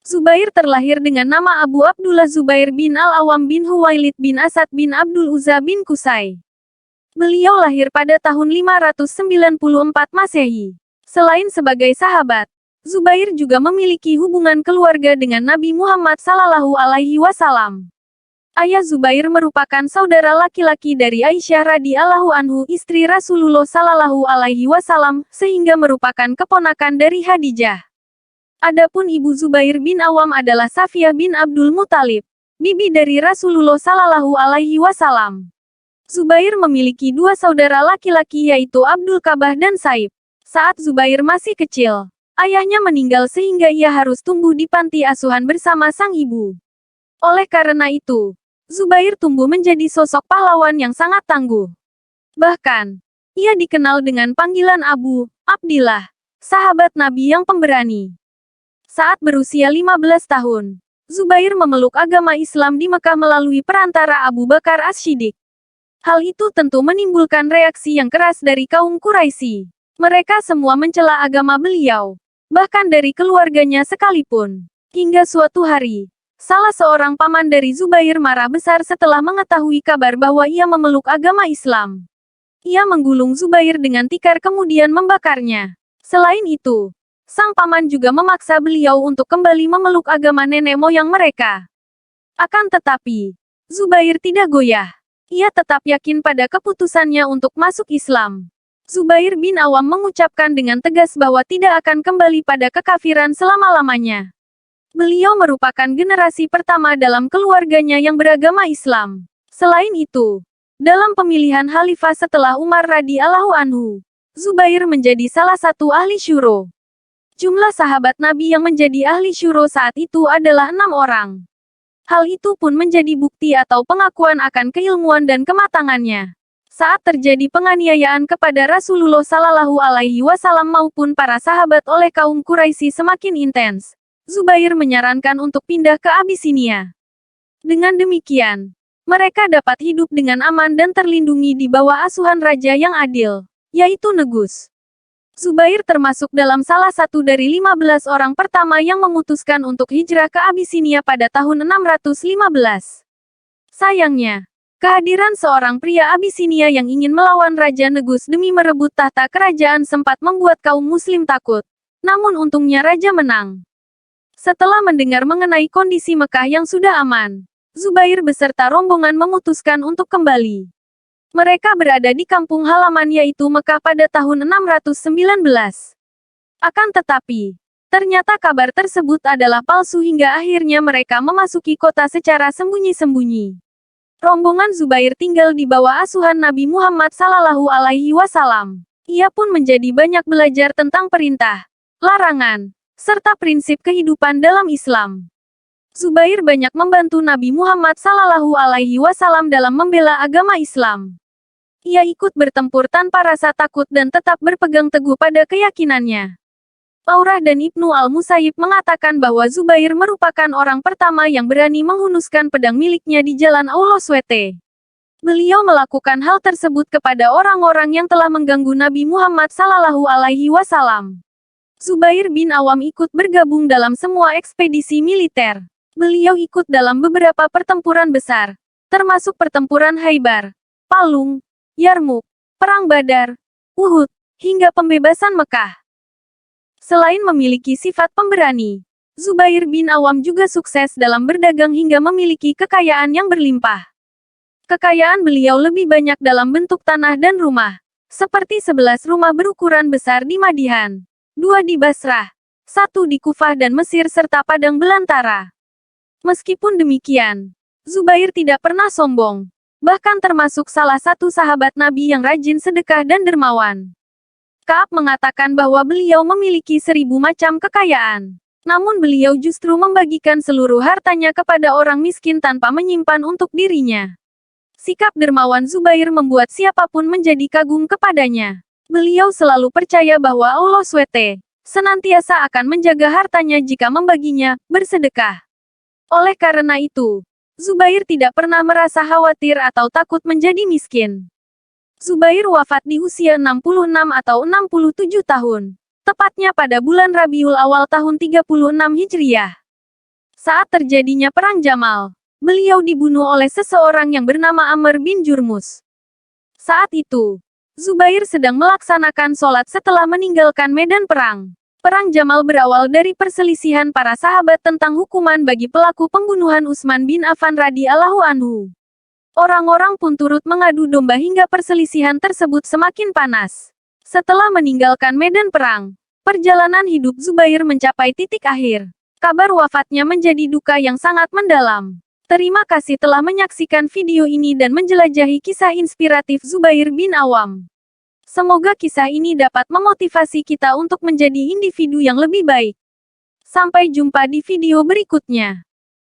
Zubair terlahir dengan nama Abu Abdullah Zubair bin Al-Awwam bin Huwailid bin Asad bin Abdul Uzza bin Qusay. Beliau lahir pada tahun 594 Masehi. Selain sebagai sahabat, Zubair juga memiliki hubungan keluarga dengan Nabi Muhammad Sallallahu Alaihi Wasallam. Ayah Zubair merupakan saudara laki-laki dari Aisyah radhiyallahu anhu, istri Rasulullah Sallallahu Alaihi Wasallam, sehingga merupakan keponakan dari Khadijah. Adapun ibu Zubair bin Awam adalah Safiyah bin Abdul Muthalib, bibi dari Rasulullah Sallallahu Alaihi Wasallam. Zubair memiliki dua saudara laki-laki yaitu Abdul Kabah dan Saib. Saat Zubair masih kecil, ayahnya meninggal sehingga ia harus tumbuh di panti asuhan bersama sang ibu. Oleh karena itu, Zubair tumbuh menjadi sosok pahlawan yang sangat tangguh. Bahkan, ia dikenal dengan panggilan Abu Abdillah, sahabat Nabi yang pemberani. Saat berusia 15 tahun, Zubair memeluk agama Islam di Mekah melalui perantara Abu Bakar As-Siddiq. Hal itu tentu menimbulkan reaksi yang keras dari kaum Quraisy. Mereka semua mencela agama beliau, bahkan dari keluarganya sekalipun. Hingga suatu hari, salah seorang paman dari Zubair marah besar setelah mengetahui kabar bahwa ia memeluk agama Islam. Ia menggulung Zubair dengan tikar kemudian membakarnya. Selain itu, sang paman juga memaksa beliau untuk kembali memeluk agama nenek moyang mereka. Akan tetapi, Zubair tidak goyah. Ia tetap yakin pada keputusannya untuk masuk Islam. Zubair bin Awam mengucapkan dengan tegas bahwa tidak akan kembali pada kekafiran selama-lamanya. Beliau merupakan generasi pertama dalam keluarganya yang beragama Islam. Selain itu, dalam pemilihan khalifah setelah Umar radhiyallahu anhu, Zubair menjadi salah satu ahli syuro. Jumlah sahabat Nabi yang menjadi ahli syuro saat itu adalah 6 orang. Hal itu pun menjadi bukti atau pengakuan akan keilmuan dan kematangannya. Saat terjadi penganiayaan kepada Rasulullah Sallallahu Alaihi Wasallam maupun para sahabat oleh kaum Quraisy semakin intens, Zubair menyarankan untuk pindah ke Abisinia. Dengan demikian, mereka dapat hidup dengan aman dan terlindungi di bawah asuhan raja yang adil, yaitu Negus. Zubair termasuk dalam salah satu dari 15 orang pertama yang memutuskan untuk hijrah ke Abisinia pada tahun 615. Sayangnya, kehadiran seorang pria Abisinia yang ingin melawan Raja Negus demi merebut tahta kerajaan sempat membuat kaum muslim takut. Namun untungnya raja menang. Setelah mendengar mengenai kondisi Mekah yang sudah aman, Zubair beserta rombongan memutuskan untuk kembali. Mereka berada di kampung halaman yaitu Mekah pada tahun 619. Akan tetapi, ternyata kabar tersebut adalah palsu hingga akhirnya mereka memasuki kota secara sembunyi-sembunyi. Rombongan Zubair tinggal di bawah asuhan Nabi Muhammad Sallallahu Alaihi Wasallam. Ia pun menjadi banyak belajar tentang perintah, larangan, serta prinsip kehidupan dalam Islam. Zubair banyak membantu Nabi Muhammad Sallallahu Alaihi Wasallam dalam membela agama Islam. Ia ikut bertempur tanpa rasa takut dan tetap berpegang teguh pada keyakinannya. Aurah dan Ibnu Al-Musayyib mengatakan bahwa Zubair merupakan orang pertama yang berani menghunuskan pedang miliknya di jalan Allah SWT. Beliau melakukan hal tersebut kepada orang-orang yang telah mengganggu Nabi Muhammad Sallallahu Alaihi Wasallam. Zubair bin Awam ikut bergabung dalam semua ekspedisi militer. Beliau ikut dalam beberapa pertempuran besar, termasuk pertempuran Khaybar, Palung, Yarmuk, Perang Badar, Uhud, hingga pembebasan Mekah. Selain memiliki sifat pemberani, Zubair bin Awam juga sukses dalam berdagang hingga memiliki kekayaan yang berlimpah. Kekayaan beliau lebih banyak dalam bentuk tanah dan rumah, seperti 11 rumah berukuran besar di Madihan, 2 di Basrah, 1 di Kufah dan Mesir serta padang belantara. Meskipun demikian, Zubair tidak pernah sombong. Bahkan termasuk salah satu sahabat Nabi yang rajin sedekah dan dermawan. Ka'ab mengatakan bahwa beliau memiliki 1000 macam kekayaan. Namun beliau justru membagikan seluruh hartanya kepada orang miskin tanpa menyimpan untuk dirinya. Sikap dermawan Zubair membuat siapapun menjadi kagum kepadanya. Beliau selalu percaya bahwa Allah SWT senantiasa akan menjaga hartanya jika membaginya, bersedekah. Oleh karena itu, Zubair tidak pernah merasa khawatir atau takut menjadi miskin. Zubair wafat di usia 66 atau 67 tahun. Tepatnya pada bulan Rabiul Awal tahun 36 Hijriah. Saat terjadinya Perang Jamal, beliau dibunuh oleh seseorang yang bernama Amr bin Jurmus. Saat itu, Zubair sedang melaksanakan sholat setelah meninggalkan medan perang. Perang Jamal berawal dari perselisihan para sahabat tentang hukuman bagi pelaku pembunuhan Utsman bin Affan radhiyallahu anhu. Orang-orang pun turut mengadu domba hingga perselisihan tersebut semakin panas. Setelah meninggalkan medan perang, perjalanan hidup Zubair mencapai titik akhir. Kabar wafatnya menjadi duka yang sangat mendalam. Terima kasih telah menyaksikan video ini dan menjelajahi kisah inspiratif Zubair bin Awam. Semoga kisah ini dapat memotivasi kita untuk menjadi individu yang lebih baik. Sampai jumpa di video berikutnya.